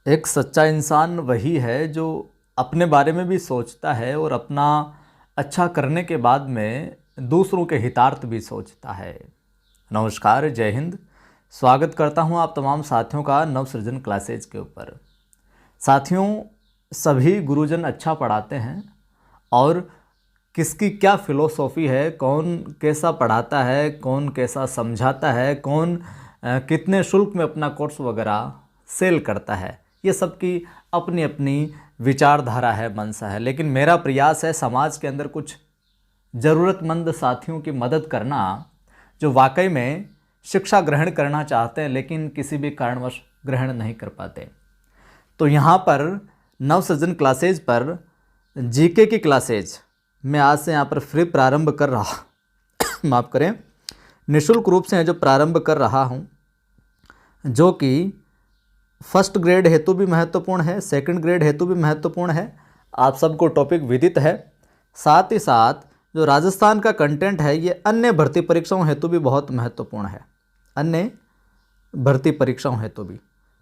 एक सच्चा इंसान वही है जो अपने बारे में भी सोचता है और अपना अच्छा करने के बाद में दूसरों के हितार्थ भी सोचता है। नमस्कार, जय हिंद। स्वागत करता हूं आप तमाम साथियों का नवसृजन क्लासेज के ऊपर। साथियों, सभी गुरुजन अच्छा पढ़ाते हैं और किसकी क्या फिलॉसफी है, कौन कैसा पढ़ाता है, कौन कैसा समझाता है, कौन कितने शुल्क में अपना कोर्स वगैरह सेल करता है, ये सब की अपनी अपनी विचारधारा है, मनसा है। लेकिन मेरा प्रयास है समाज के अंदर कुछ ज़रूरतमंद साथियों की मदद करना जो वाकई में शिक्षा ग्रहण करना चाहते हैं लेकिन किसी भी कारणवश ग्रहण नहीं कर पाते। तो यहाँ पर नवसृजन क्लासेज पर जीके की क्लासेज मैं आज से यहाँ पर फ्री प्रारंभ कर रहा माफ़ करें, निःशुल्क रूप से जो प्रारंभ कर रहा हूँ, जो कि फर्स्ट ग्रेड हेतु भी महत्वपूर्ण है, सेकंड ग्रेड हेतु भी महत्वपूर्ण है। आप सबको टॉपिक विदित है। साथ ही साथ जो राजस्थान का कंटेंट है ये अन्य भर्ती परीक्षाओं हेतु भी बहुत महत्वपूर्ण है, अन्य भर्ती परीक्षाओं हेतु भी।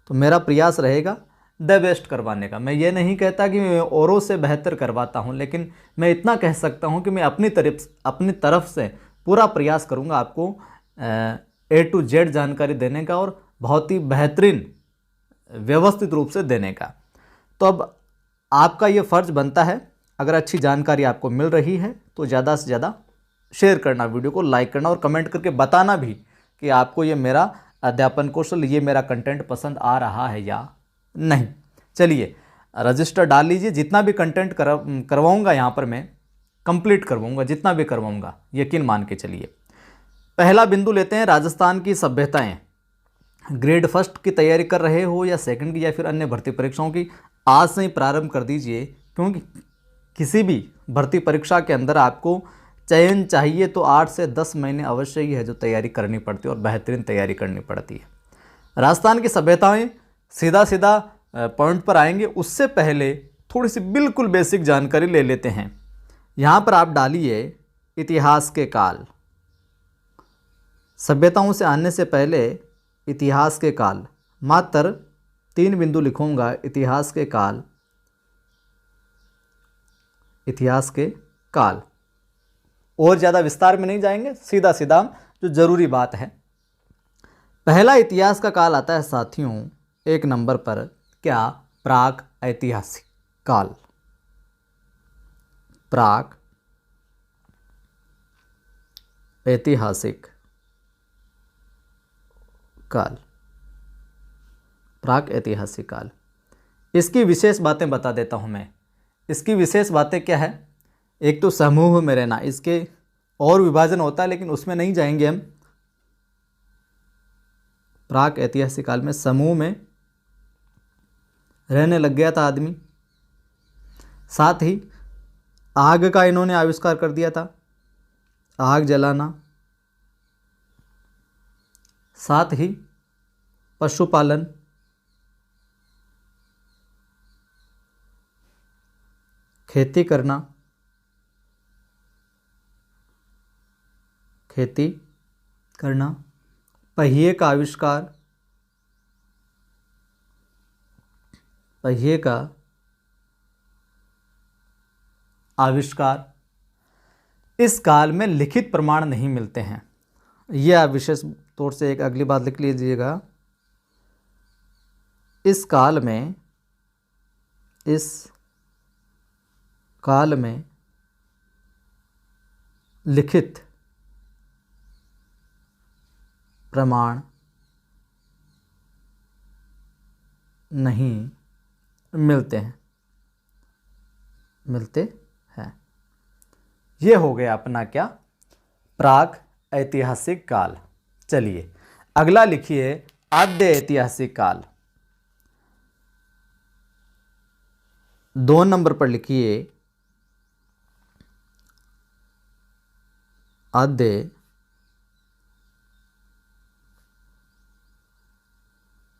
तो मेरा प्रयास रहेगा द बेस्ट करवाने का। मैं ये नहीं कहता कि मैं औरों से बेहतर करवाता हूँ, लेकिन मैं इतना कह सकता हूँ कि मैं अपनी तरफ से पूरा प्रयास करूँगा आपको A to Z जानकारी देने का और बहुत ही बेहतरीन व्यवस्थित रूप से देने का। तो अब आपका ये फ़र्ज़ बनता है, अगर अच्छी जानकारी आपको मिल रही है तो ज़्यादा से ज़्यादा शेयर करना, वीडियो को लाइक करना और कमेंट करके बताना भी कि आपको ये मेरा अध्यापन कौशल, ये मेरा कंटेंट पसंद आ रहा है या नहीं। चलिए रजिस्टर डाल लीजिए। जितना भी कंटेंट करवाऊँगा यहाँ पर मैं कंप्लीट करवाऊँगा, जितना भी करवाऊँगा, यकीन मान के चलिए। पहला बिंदु लेते हैं, राजस्थान की सभ्यताएँ। ग्रेड फर्स्ट की तैयारी कर रहे हो या सेकंड की या फिर अन्य भर्ती परीक्षाओं की, आज से ही प्रारंभ कर दीजिए, क्योंकि किसी भी भर्ती परीक्षा के अंदर आपको चयन चाहिए तो 8 से 10 महीने अवश्य ही है जो तैयारी करनी पड़ती है और बेहतरीन तैयारी करनी पड़ती है। राजस्थान की सभ्यताएं सीधा सीधा पॉइंट पर आएंगे, उससे पहले थोड़ी सी बिल्कुल बेसिक जानकारी ले लेते हैं। यहाँ पर आप डालिए इतिहास के काल। सभ्यताओं से आने से पहले इतिहास के काल, मात्र 3 बिंदु लिखूंगा। इतिहास के काल, इतिहास के काल, और ज़्यादा विस्तार में नहीं जाएंगे, सीधा सीधा जो ज़रूरी बात है। पहला इतिहास का काल आता है साथियों 1 नंबर पर, क्या? प्राक ऐतिहासिक काल। प्राक ऐतिहासिक काल, प्राक ऐतिहासिक काल। इसकी विशेष बातें बता देता हूं मैं। इसकी विशेष बातें क्या है? एक तो समूह में रहना, इसके और विभाजन होता है लेकिन उसमें नहीं जाएंगे हम। प्राक ऐतिहासिक काल में समूह में रहने लग गया था आदमी। साथ ही आग का इन्होंने आविष्कार कर दिया था, आग जलाना। साथ ही पशुपालन, खेती करना, खेती करना, पहिए का आविष्कार, पहिए का आविष्कार। इस काल में लिखित प्रमाण नहीं मिलते हैं। यह आप विशेष तौर से एक अगली बात लिख लीजिएगा। इस काल में लिखित प्रमाण नहीं मिलते हैं। ये हो गया अपना क्या? प्राक ऐतिहासिक काल। चलिए अगला लिखिए आद्य ऐतिहासिक काल। 2 नंबर पर लिखिए आद्य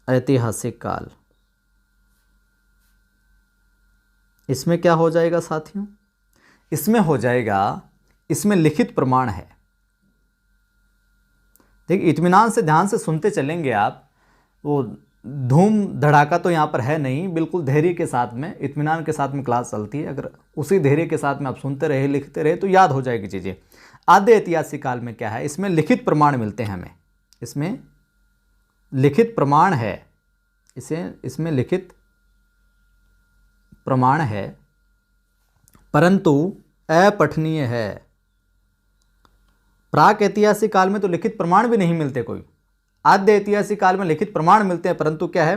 ऐतिहासिक काल। इसमें क्या हो जाएगा साथियों? इसमें हो जाएगा, इसमें लिखित प्रमाण है। देखिए इत्मीनान से ध्यान से सुनते चलेंगे आप, वो धूम धड़ाका तो यहाँ पर है नहीं, बिल्कुल धैर्य के साथ में, इत्मीनान के साथ में क्लास चलती है। अगर उसी धैर्य के साथ में आप सुनते रहे, लिखते रहे तो याद हो जाएगी चीज़ें। आद्य ऐतिहासिक काल में क्या है, इसमें लिखित प्रमाण मिलते हैं हमें, इसमें लिखित प्रमाण है, इसमें लिखित प्रमाण है, परंतु अपठनीय है। प्राक ऐतिहासिक काल में तो लिखित प्रमाण भी नहीं मिलते कोई, आद्य ऐतिहासिक काल में लिखित प्रमाण मिलते हैं, परंतु क्या है,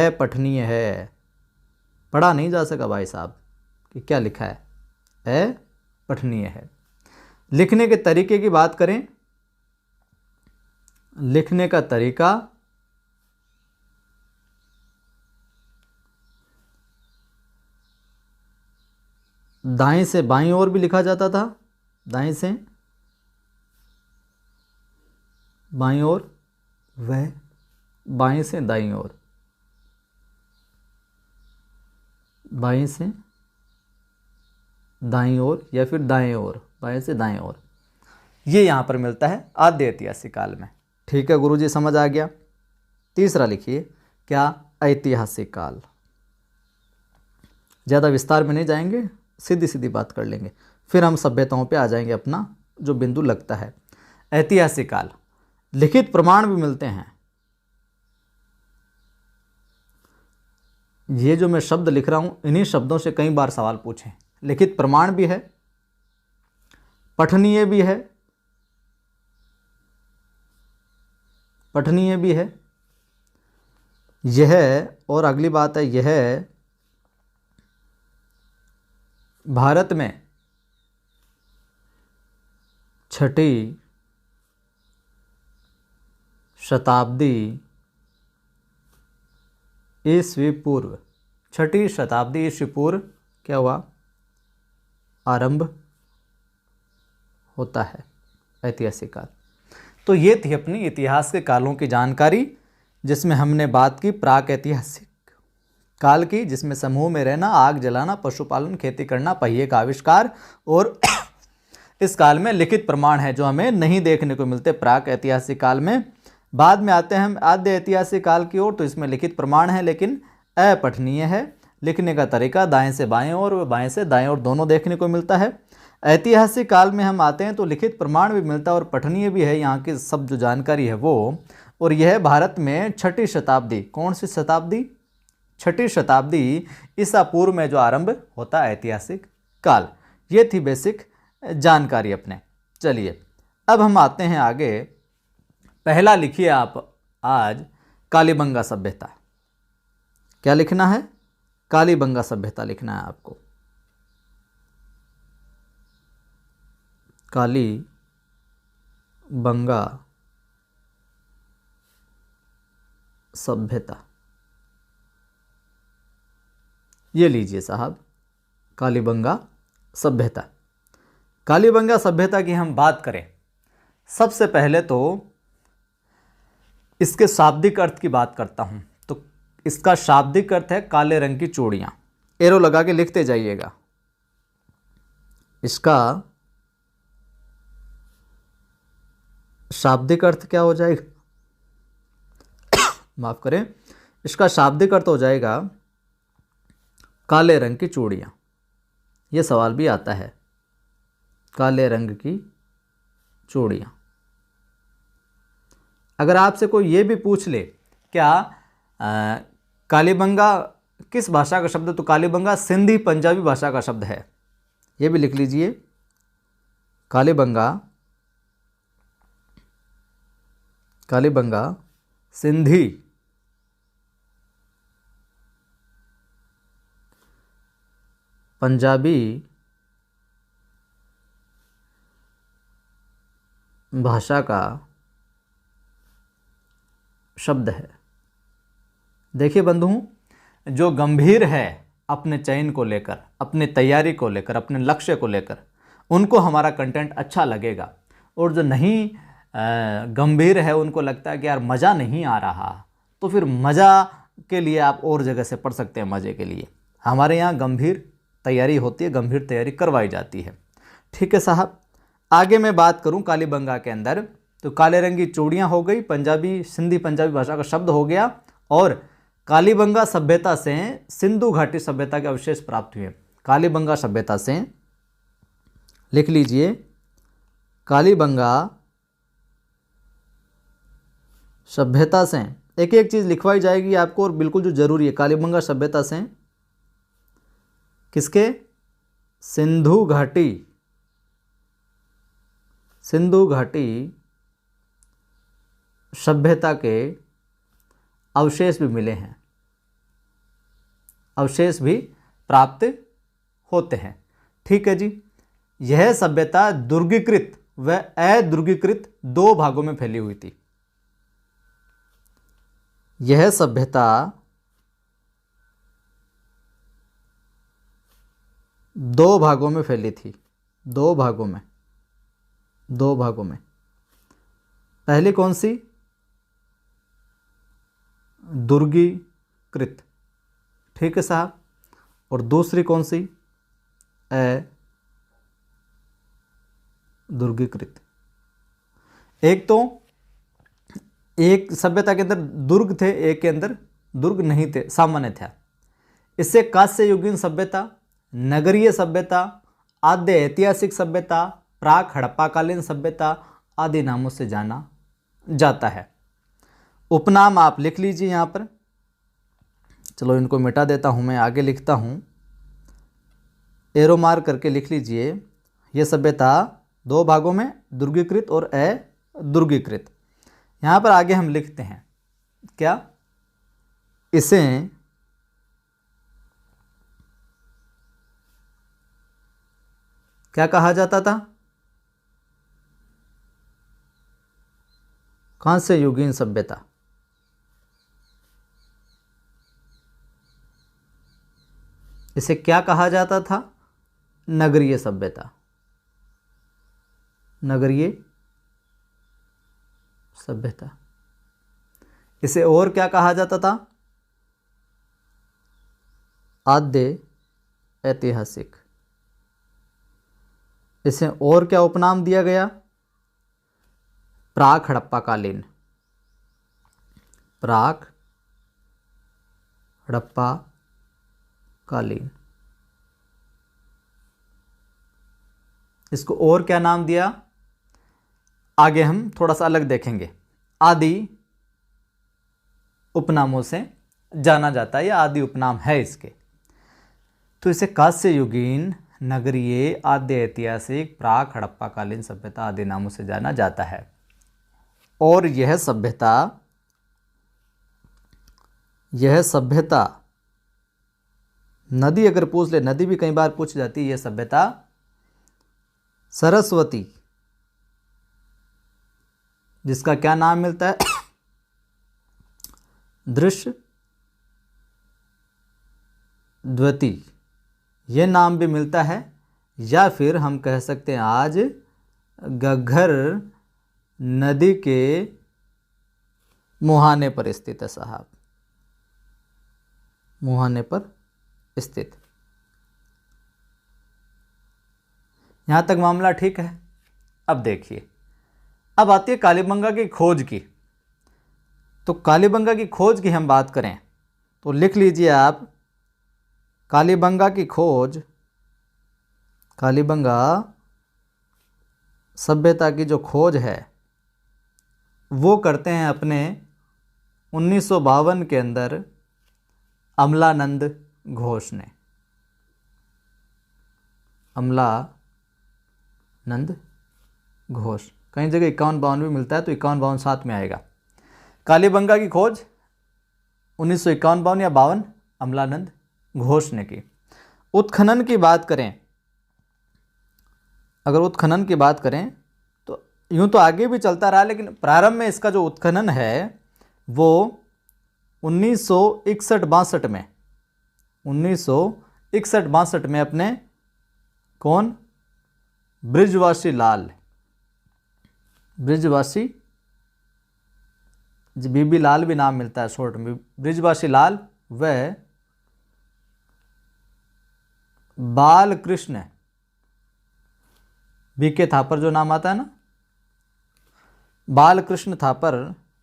अपठनीय है, पढ़ा नहीं जा सका भाई साहब कि क्या लिखा है, अपठनीय है। लिखने के तरीके की बात करें, लिखने का तरीका दाएं से बाईं ओर भी लिखा जाता था, दाएं से बाईं ओर, वह बाएं से दाईं ओर, बाएं से दाईं ओर या फिर दाएं ओर, बाएं से दाएं ओर, ये यहाँ पर मिलता है आद्य ऐतिहासिक काल में। ठीक है गुरुजी, समझ आ गया। तीसरा लिखिए, क्या, ऐतिहासिक काल। ज़्यादा विस्तार में नहीं जाएंगे, सीधी सीधी बात कर लेंगे, फिर हम सभ्यताओं पे आ जाएंगे, अपना जो बिंदु लगता है। ऐतिहासिक काल, लिखित प्रमाण भी मिलते हैं। ये जो मैं शब्द लिख रहा हूं, इन्हीं शब्दों से कई बार सवाल पूछे। लिखित प्रमाण भी है, पठनीय भी है, पठनीय भी है। यह, और अगली बात है, यह भारत में 6ठी शताब्दी ईस्वी पूर्व, 6ठी शताब्दी ईस्वी पूर्व क्या हुआ, आरंभ होता है ऐतिहासिक काल। तो ये थी अपनी इतिहास के कालों की जानकारी, जिसमें हमने बात की प्राक ऐतिहासिक काल की, जिसमें समूह में रहना, आग जलाना, पशुपालन, खेती करना, पहिए का आविष्कार, और इस काल में लिखित प्रमाण है जो हमें नहीं देखने को मिलते प्राक ऐतिहासिक काल में। बाद में आते हैं हम आद्य ऐतिहासिक काल की ओर, तो इसमें लिखित प्रमाण है लेकिन अपठनीय है। लिखने का तरीका दाएं से बाएं ओर व बाएं से दाएं ओर दोनों देखने को मिलता है। ऐतिहासिक काल में हम आते हैं तो लिखित प्रमाण भी मिलता है और पठनीय भी है, यहाँ की सब जो जानकारी है वो। और यह भारत में 6ठी शताब्दी, कौन सी शताब्दी, 6ठी शताब्दी ईसा पूर्व में जो आरंभ होता है ऐतिहासिक काल। ये थी बेसिक जानकारी अपने। चलिए अब हम आते हैं आगे। पहला लिखिए आप आज, कालीबंगा सभ्यता। क्या लिखना है, कालीबंगा सभ्यता लिखना है आपको। कालीबंगा सभ्यता, ये लीजिए साहब, कालीबंगा सभ्यता। कालीबंगा सभ्यता की हम बात करें, सबसे पहले तो इसके शाब्दिक अर्थ की बात करता हूं। तो इसका शाब्दिक अर्थ है काले रंग की चूड़ियां। एरो लगा के लिखते जाइएगा। इसका शाब्दिक अर्थ क्या हो जाएगा, माफ करें, इसका शाब्दिक अर्थ हो जाएगा काले रंग की चूड़ियां। यह सवाल भी आता है, काले रंग की चूड़ियां। अगर आपसे कोई ये भी पूछ ले क्या कालीबंगा किस भाषा का शब्द है, तो कालीबंगा सिंधी पंजाबी भाषा का शब्द है। ये भी लिख लीजिए, कालीबंगा सिंधी पंजाबी भाषा का शब्द है। देखिए बंधुओं, जो गंभीर है अपने चयन को लेकर, अपने तैयारी को लेकर, अपने लक्ष्य को लेकर, उनको हमारा कंटेंट अच्छा लगेगा। और जो नहीं गंभीर है, उनको लगता है कि यार मज़ा नहीं आ रहा, तो फिर मज़ा के लिए आप और जगह से पढ़ सकते हैं। मज़े के लिए हमारे यहाँ गंभीर तैयारी होती है, गंभीर तैयारी करवाई जाती है। ठीक है साहब, आगे मैं बात करूं कालीबंगा के अंदर, तो काले रंग की चूड़ियाँ हो गई, पंजाबी सिंधी पंजाबी भाषा का शब्द हो गया, और कालीबंगा सभ्यता से सिंधु घाटी सभ्यता के अवशेष प्राप्त हुए। कालीबंगा सभ्यता से, लिख लीजिए, कालीबंगा सभ्यता से एक एक चीज़ लिखवाई जाएगी आपको, और बिल्कुल जो जरूरी है, कालीबंगा सभ्यता से किसके? सिंधु घाटी, सिंधु घाटी सभ्यता के अवशेष भी मिले हैं, अवशेष भी प्राप्त होते हैं। ठीक है जी। यह सभ्यता दुर्गीकृत व अदुर्गीकृत दो भागों में फैली हुई थी। यह सभ्यता दो भागों में फैली थी, दो भागों में, दो भागों में। पहली कौन सी? दुर्गीकृत, ठीक है साहब। और दूसरी कौन सी? अदुर्गीकृत। एक तो एक सभ्यता के अंदर दुर्ग थे, एक के अंदर दुर्ग नहीं थे, सामान्य था। इससे कांस्य युगीन सभ्यता, नगरीय सभ्यता, आद्य ऐतिहासिक सभ्यता, प्राक हड़प्पाकालीन सभ्यता आदि नामों से जाना जाता है। उपनाम आप लिख लीजिए यहाँ पर। चलो इनको मिटा देता हूँ, मैं आगे लिखता हूँ, एरो मार्क करके लिख लीजिए। यह सभ्यता दो भागों में, दुर्गीकृत और अदुर्गीकृत। यहाँ पर आगे हम लिखते हैं क्या? इसे क्या कहा जाता था? कांस्य युगीन सभ्यता। इसे क्या कहा जाता था? नगरीय सभ्यता, नगरीय सभ्यता। इसे और क्या कहा जाता था? आद्य ऐतिहासिक। इसे और क्या उपनाम दिया गया? प्राक हड़प्पाकालीन, प्राक हड़प्पाकालीन। इसको और क्या नाम दिया? आगे हम थोड़ा सा अलग देखेंगे। आदि उपनामों से जाना जाता है, या आदि उपनाम है इसके। तो इसे कांस्य युगीन, नगरीय, आद्य ऐतिहासिक, प्राक हड़प्पाकालीन सभ्यता आदि नामों से जाना जाता है। और यह सभ्यता नदी अगर पूछ ले, नदी भी कई बार पूछ जाती है, यह सभ्यता सरस्वती, जिसका क्या नाम मिलता है? दृश्य द्वती, ये नाम भी मिलता है। या फिर हम कह सकते हैं आज घग्घर नदी के मुहाने पर स्थित है साहब, मुहाने पर स्थित। यहां तक मामला ठीक है। अब देखिए, अब आती है कालीबंगा की खोज की। तो कालीबंगा की खोज की हम बात करें तो लिख लीजिए आप, कालीबंगा की खोज, कालीबंगा सभ्यता की जो खोज है वो करते हैं अपने 1952 के अंदर अमलानंद घोष ने। अमलानंद घोष, कई जगह 51-52 भी मिलता है, तो 51-52 साथ में आएगा। कालीबंगा की खोज 1951-52 या 52 अमलानंद घोष ने की। उत्खनन की बात करें, अगर उत्खनन की बात करें तो यूं तो आगे भी चलता रहा, लेकिन प्रारंभ में इसका जो उत्खनन है वो 1961-62 में, 1961-62 में अपने कौन? बृजवासी लाल, बृजवासी, बीबी लाल भी नाम मिलता है शॉर्ट में, बृजवासी लाल व बालकृष्ण बीके थापर जो नाम आता है ना, बालकृष्ण थापर,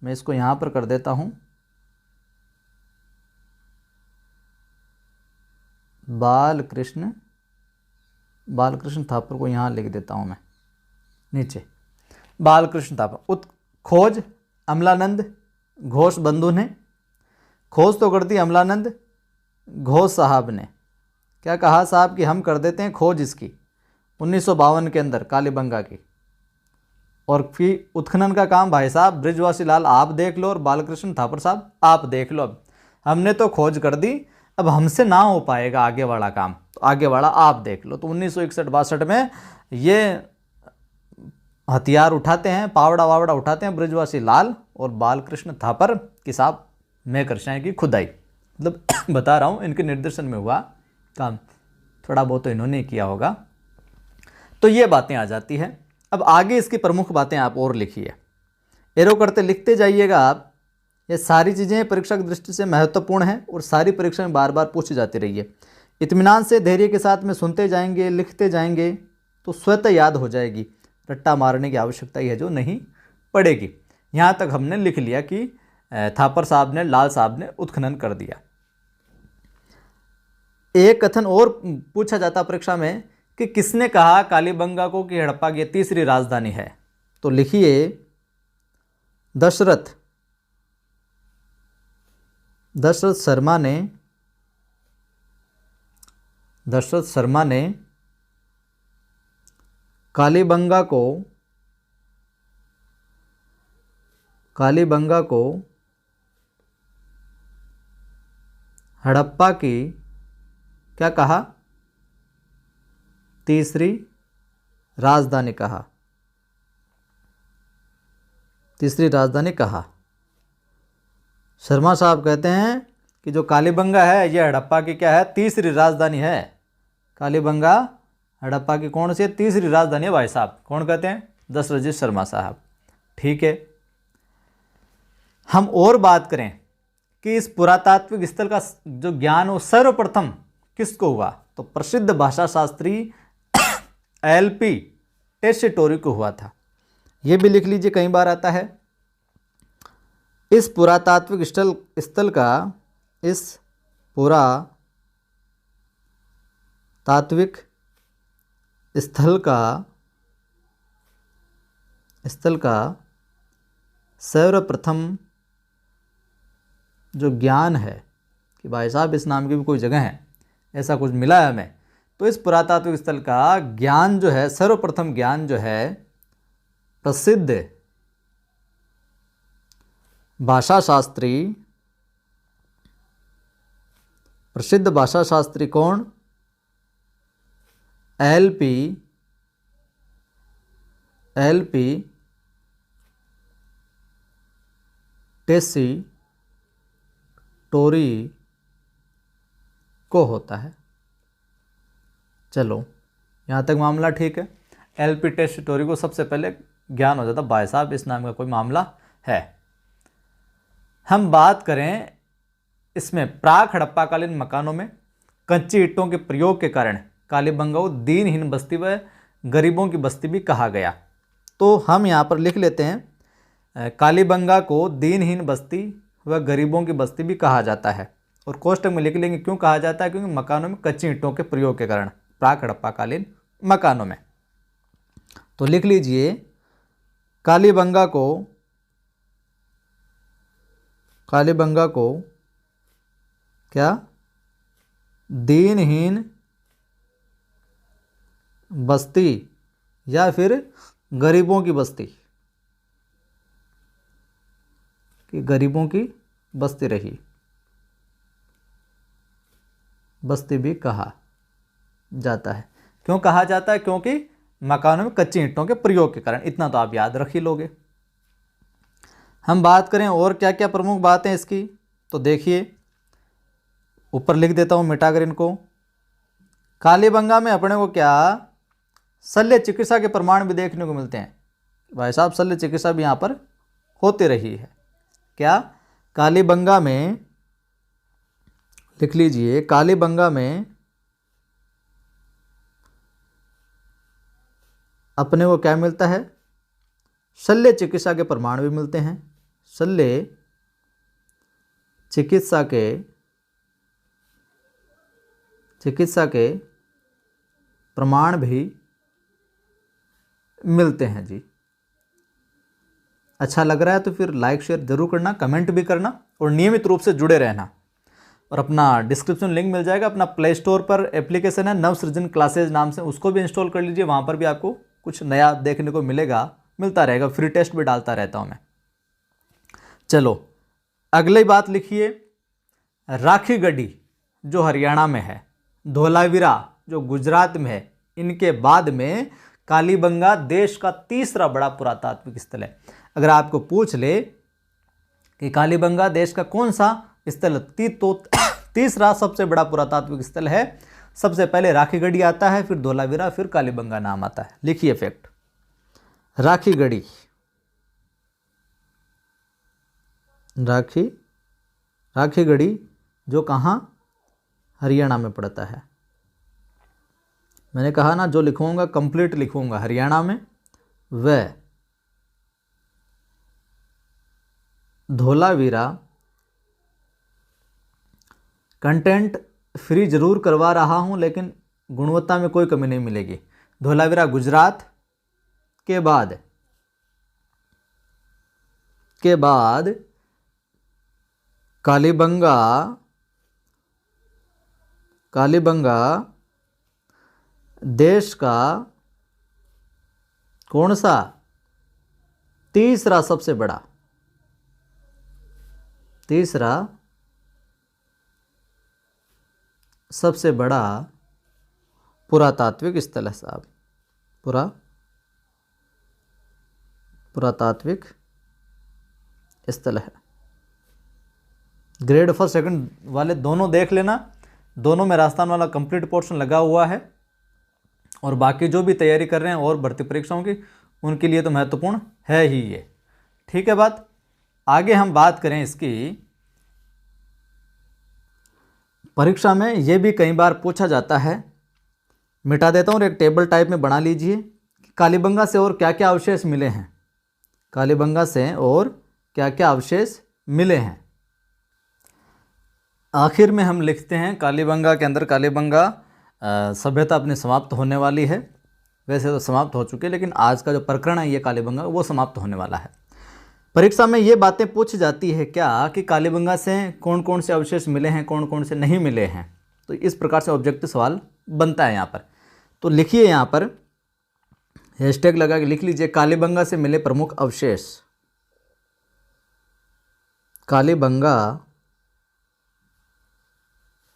मैं इसको यहां पर कर देता हूं, बालकृष्ण थापर को यहाँ लिख देता हूँ मैं नीचे। बालकृष्ण थापर खोज अमलानंद घोष बंधु ने। खोज तो कर दी अमलानंद घोष साहब ने। क्या कहा साहब कि हम कर देते हैं खोज इसकी 1952 के अंदर कालीबंगा की। और फिर उत्खनन का काम भाई साहब बृजवासी लाल आप देख लो और बालकृष्ण थापर साहब आप देख लो। अब हमने तो खोज कर दी, अब हमसे ना हो पाएगा आगे वाला काम, तो आगे वाला आप देख लो। तो 1961-62 में ये हथियार उठाते हैं, पावड़ा वावड़ा उठाते हैं बृजवासी लाल और बालकृष्ण थापर की साहब मेकरशाह की खुदाई। मतलब बता रहा हूँ इनके निर्देशन में हुआ काम, थोड़ा बहुत तो इन्होंने किया होगा। तो ये बातें आ जाती हैं। अब आगे इसकी प्रमुख बातें आप और लिखिए, एरो करते लिखते जाइएगा आप। ये सारी चीज़ें परीक्षा की दृष्टि से महत्वपूर्ण हैं और सारी परीक्षा में बार बार पूछी जाती रही है। इत्मीनान से धैर्य के साथ में सुनते जाएंगे, लिखते जाएंगे तो स्वतः याद हो जाएगी। रट्टा मारने की आवश्यकता ही है जो नहीं पड़ेगी। यहाँ तक हमने लिख लिया कि थापर साहब ने, लाल साहब ने उत्खनन कर दिया। एक कथन और पूछा जाता परीक्षा में कि किसने कहा कालीबंगा को कि हड़प्पा की तीसरी राजधानी है। तो लिखिए दशरथ शर्मा ने कालीबंगा को हड़प्पा की क्या कहा, तीसरी राजधानी कहा। तीसरी राजधानी कहा। शर्मा साहब कहते हैं कि जो कालीबंगा है यह हड़प्पा की क्या है, तीसरी राजधानी है। कालीबंगा हड़प्पा की कौन सी है, तीसरी राजधानी है भाई साहब। कौन कहते हैं, दशरथ शर्मा साहब। ठीक है, हम और बात करें कि इस पुरातात्विक स्थल का जो ज्ञान वो सर्वप्रथम किसको हुआ, तो प्रसिद्ध भाषा शास्त्री एलपी टेस्टोरी को हुआ था। ये भी लिख लीजिए, कई बार आता है। इस पुरातात्विक स्थल का सर्वप्रथम जो ज्ञान है कि भाई साहब इस नाम की भी कोई जगह है, ऐसा कुछ मिला है हमें। तो इस पुरातात्विक स्थल का ज्ञान जो है, सर्वप्रथम ज्ञान जो है प्रसिद्ध भाषा शास्त्री कौन, एलपी टेस्टोरी को होता है। चलो यहाँ तक मामला ठीक है। एलपी टेस्टोरी को सबसे पहले ज्ञान हो जाता भाई साहब इस नाम का कोई मामला है। हम बात करें इसमें प्राक हड़प्पाकालीन मकानों में कच्ची ईंटों के प्रयोग के कारण कालीबंगा को दीनहीन बस्ती व गरीबों की बस्ती भी कहा गया। तो हम यहाँ पर लिख लेते हैं कालीबंगा को दीनहीन बस्ती व गरीबों की बस्ती भी कहा जाता है। और कोष्टक में लिख लेंगे क्यों कहा जाता है, क्योंकि मकानों में कच्ची ईंटों के प्रयोग के कारण, प्राक हड़प्पाकालीन मकानों में। तो लिख लीजिए कालीबंगा को क्या, दीनहीन बस्ती या फिर गरीबों की बस्ती, कि गरीबों की बस्ती रही, बस्ती भी कहा जाता है। क्यों कहा जाता है, क्योंकि मकानों में कच्ची ईंटों के प्रयोग के कारण। इतना तो आप याद रख ही लोगे। हम बात करें और क्या क्या प्रमुख बातें इसकी, तो देखिए ऊपर लिख देता हूं मिटाकर इनको। कालीबंगा में अपने को क्या शल्य चिकित्सा के प्रमाण भी देखने को मिलते हैं। भाई साहब शल्य चिकित्सा भी यहाँ पर होती रही है। क्या, कालीबंगा में लिख लीजिए, कालीबंगा में अपने को क्या मिलता है, शल्य चिकित्सा के प्रमाण भी मिलते हैं। शल्य चिकित्सा के चिकित्सा के प्रमाण भी मिलते हैं जी। अच्छा लग रहा है तो फिर लाइक शेयर जरूर करना, कमेंट भी करना और नियमित रूप से जुड़े रहना। और अपना डिस्क्रिप्शन लिंक मिल जाएगा, अपना प्ले स्टोर पर एप्लीकेशन है नवसृजन क्लासेज नाम से, उसको भी इंस्टॉल कर लीजिए। वहाँ पर भी आपको कुछ नया देखने को मिलता रहेगा, फ्री टेस्ट भी डालता रहता हूँ मैं। चलो अगली बात लिखिए, राखी गढ़ी जो हरियाणा में है, धोलावीरा जो गुजरात में है, इनके बाद में कालीबंगा देश का तीसरा बड़ा पुरातात्विक स्थल है। अगर आपको पूछ ले कि कालीबंगा देश का कौन सा स्थल तो तीसरा सबसे बड़ा पुरातात्विक स्थल है, सबसे पहले राखी गढ़ी आता है, फिर धोलावीरा, फिर कालीबंगा नाम आता है। लिखिए फैक्ट, राखी गढ़ी, राखी गढ़ी जो कहाँ, हरियाणा में पड़ता है। मैंने कहा ना जो लिखूंगा कंप्लीट लिखूंगा, हरियाणा में। वह धोलावीरा कंटेंट फ्री जरूर करवा रहा हूं, लेकिन गुणवत्ता में कोई कमी नहीं मिलेगी। धोलावीरा गुजरात के बाद कालीबंगा देश का कौन सा तीसरा सबसे बड़ा पुरातात्विक स्थल है साहब, पुरातात्विक स्थल है। ग्रेड फर्स्ट सेकंड वाले दोनों देख लेना, दोनों में राजस्थान वाला कंप्लीट पोर्शन लगा हुआ है। और बाकी जो भी तैयारी कर रहे हैं और भर्ती परीक्षाओं की, उनके लिए तो महत्वपूर्ण है ही ये। ठीक है बात। आगे हम बात करें इसकी, परीक्षा में ये भी कई बार पूछा जाता है, मिटा देता हूँ और एक टेबल टाइप में बना लीजिए, कालीबंगा से और क्या क्या अवशेष मिले हैं, कालीबंगा से और क्या क्या अवशेष मिले हैं। आखिर में हम लिखते हैं कालीबंगा के अंदर, कालीबंगा सभ्यता अपनी समाप्त होने वाली है। वैसे तो समाप्त हो चुकी है, लेकिन आज का जो प्रकरण है ये कालीबंगा वो समाप्त होने वाला है। परीक्षा में ये बातें पूछी जाती है क्या कि कालीबंगा से कौन कौन से अवशेष मिले हैं, कौन कौन से नहीं मिले हैं। तो इस प्रकार से ऑब्जेक्टिव सवाल बनता है यहाँ पर। तो लिखिए, यहाँ पर हैशटैग लगा के लिख लीजिए, कालीबंगा से मिले प्रमुख अवशेष। कालीबंगा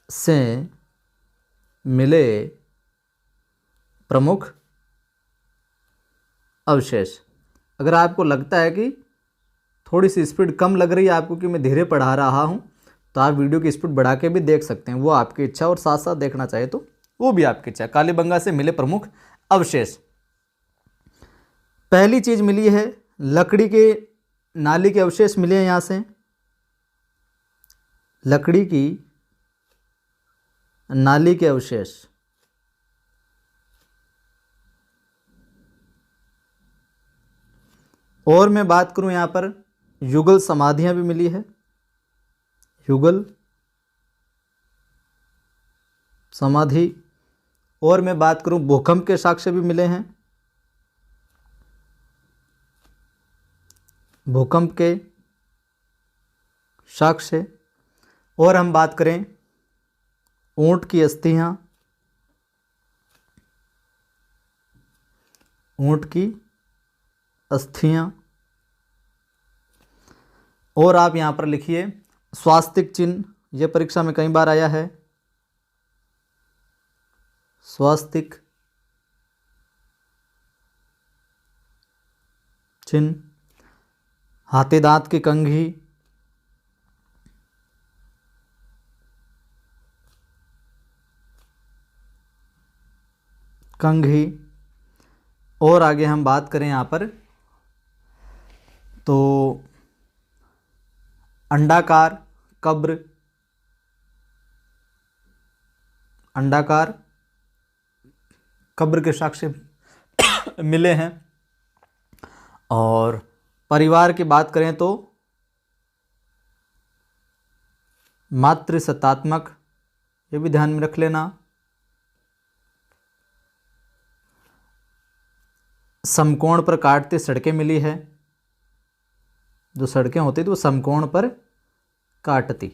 से मिले प्रमुख अवशेष। अगर आपको लगता है कि थोड़ी सी स्पीड कम लग रही है आपको कि मैं धीरे पढ़ा रहा हूं, तो आप वीडियो की स्पीड बढ़ा के भी देख सकते हैं, वो आपकी इच्छा, और साथ साथ देखना चाहे तो वो भी आपकी इच्छा। कालीबंगा से मिले प्रमुख अवशेष, पहली चीज मिली है लकड़ी के नाली के अवशेष मिले हैं। यहां से लकड़ी की नाली के अवशेष, और मैं बात करूं यहां पर युगल समाधियां भी मिली है, युगल समाधि। और मैं बात करूं भूकंप के साक्ष्य भी मिले हैं, भूकंप के साक्ष्य। और हम बात करें ऊंट की अस्थियां, ऊंट की अस्थियां। और आप यहां पर लिखिए स्वास्तिक चिन्ह, यह परीक्षा में कई बार आया है, स्वास्तिक चिन्ह। हाथी दांत की कंघी, और आगे हम बात करें यहां पर तो अंडाकार कब्र, अंडाकार कब्र के साक्ष्य मिले हैं। और परिवार की बात करें तो मातृसत्तात्मक, ये भी ध्यान में रख लेना, समकोण पर काटती सड़कें मिली है। जो सड़कें होती थी वो समकोण पर काटती।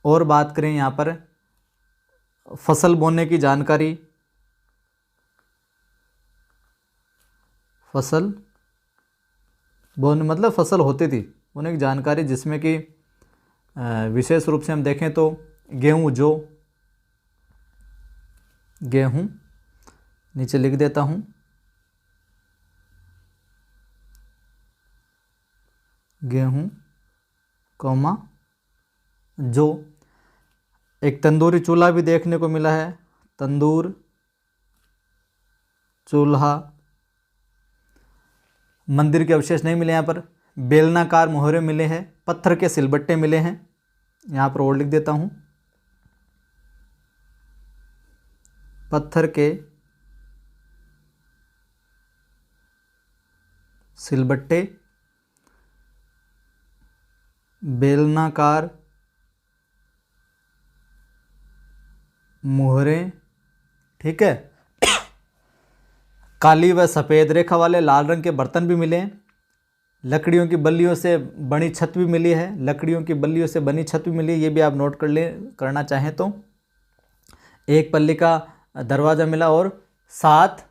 और बात करें यहाँ पर फसल बोने की जानकारी, फसल बोने मतलब फसल होती थी बोने की जानकारी, जिसमें कि विशेष रूप से हम देखें तो गेहूँ, जो गेहूँ नीचे लिख देता हूँ, गेहूँ कौमा जो। एक तंदूरी चूल्हा भी देखने को मिला है, तंदूर चूल्हा। मंदिर के अवशेष नहीं मिले यहाँ पर। बेलनाकार मोहरे मिले हैं, पत्थर के सिलबट्टे मिले हैं, यहाँ पर और लिख देता हूँ, पत्थर के सिलबट्टे, बेलनाकार मोहरे, ठीक है। काली व सफ़ेद रेखा वाले लाल रंग के बर्तन भी मिले हैं। लकड़ियों की बल्लियों से बनी छत भी मिली है, लकड़ियों की बल्लियों से बनी छत भी मिली है, ये भी आप नोट कर ले करना चाहें तो। एक पल्ली का दरवाज़ा मिला और 7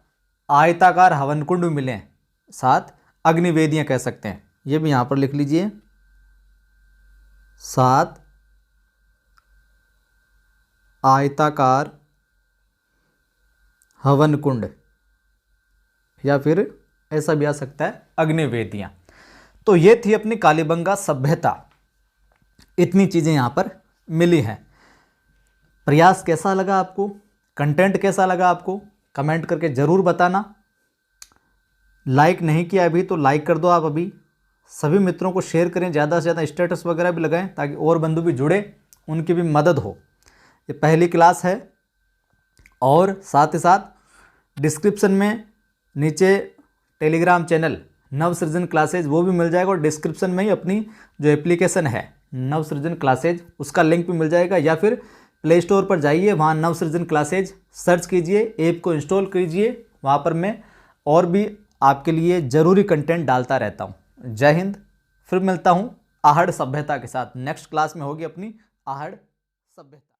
आयताकार हवन कुंड भी मिले हैं, 7 अग्निवेदियाँ कह सकते हैं, ये भी यहाँ पर लिख लीजिए, 7 आयताकार हवन कुंड, या फिर ऐसा भी आ सकता है अग्निवेदियाँ। तो ये थी अपनी कालीबंगा सभ्यता। इतनी चीज़ें यहाँ पर मिली हैं। प्रयास कैसा लगा आपको, कंटेंट कैसा लगा आपको, कमेंट करके ज़रूर बताना। लाइक नहीं किया अभी तो लाइक कर दो आप अभी। सभी मित्रों को शेयर करें, ज़्यादा से ज़्यादा स्टेटस वगैरह भी लगाएं ताकि और बंधु भी जुड़े, उनकी भी मदद हो। ये पहली क्लास है। और साथ ही साथ डिस्क्रिप्शन में नीचे टेलीग्राम चैनल नवसृजन क्लासेज वो भी मिल जाएगा, और डिस्क्रिप्शन में ही अपनी जो एप्लीकेशन है नवसृजन क्लासेज उसका लिंक भी मिल जाएगा, या फिर प्ले स्टोर पर जाइए, वहाँ नवसृजन क्लासेज सर्च कीजिए, ऐप को इंस्टॉल कीजिए। वहाँ पर मैं और भी आपके लिए ज़रूरी कंटेंट डालता रहता हूँ। जय हिंद। फिर मिलता हूँ आहड़ सभ्यता के साथ। नेक्स्ट क्लास में होगी अपनी आहड़ सभ्यता।